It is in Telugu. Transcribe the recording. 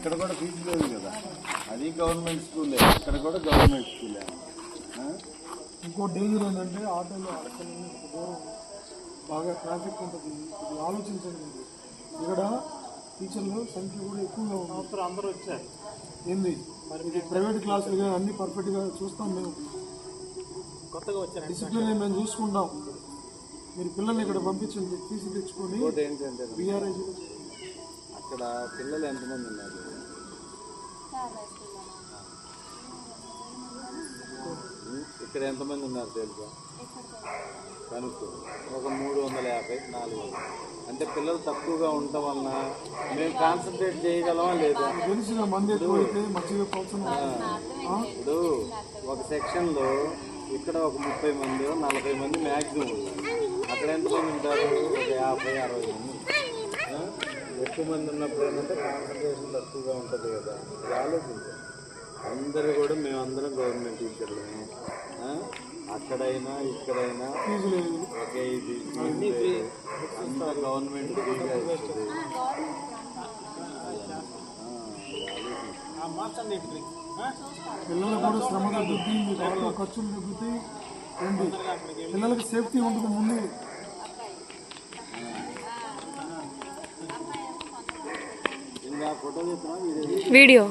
ఇక్కడ కూడా ఫీజు లేదు కదా, అది గవర్నమెంట్ స్కూలే, ఇక్కడ కూడా గవర్నమెంట్ స్కూలే. ఇంకో డేంజర్ ఏంటంటే ఆటోలో అక్కడ దూరం బాగా ట్రాఫిక్ ఉంటుంది. ఇది ఆలోచించండి, ఇక్కడ టీచర్లు సంఖ్య కూడా ఎక్కువగా ఉంది. అందరూ వచ్చారు ఏంది ఇది ప్రైవేట్ క్లాసులుగా అన్ని పర్ఫెక్ట్గా చూస్తాం మేము, కొత్తగా వచ్చారు డిసిప్లిన్ మేము చూసుకుంటాం. మీరు పిల్లల్ని ఇక్కడ పంపించండి, ఫీజు తెచ్చుకొని బీఆర్ఐ. అక్కడ పిల్లలు ఎంతమంది ఉన్నారు? ఇక్కడ ఎంతమంది ఉన్నారు తెలుసా? కనుక్కో, ఒక 350, 400. అంటే పిల్లలు తక్కువగా ఉండటం వలన మేము కాన్సన్ట్రేట్ చేయగలమా లేదా? తెలిసిన మంది ఎక్కువైతే మంచిగా ఇప్పుడు ఒక సెక్షన్లో ఇక్కడ ఒక 30 మంది 40 మంది మ్యాక్సిమం. అక్కడ ఎంతమంది ఉంటారు? ఒక 50, 60 మంది. ఎక్కువ మంది ఉన్నప్పుడు ఏంటంటే కాన్సన్ట్రేషన్ తక్కువగా ఉంటుంది కదా. ఇది ఆలోచించాలి. అందరూ కూడా మేమందరం గవర్నమెంట్ టీచర్లు, అక్కడైనా ఇక్కడైనా ఒకే ఇది అంతా గవర్నమెంట్ ఫ్రీగా ఇస్తుంది. పిల్లలు కూడా శ్రమ తగ్గుతుంది, మీకు ఖర్చులు తగ్గుతాయి, పిల్లలకి సేఫ్టీ ఉంటుంది ముందు. ఇంకా ఫోటో తీస్తున్నా వీడియో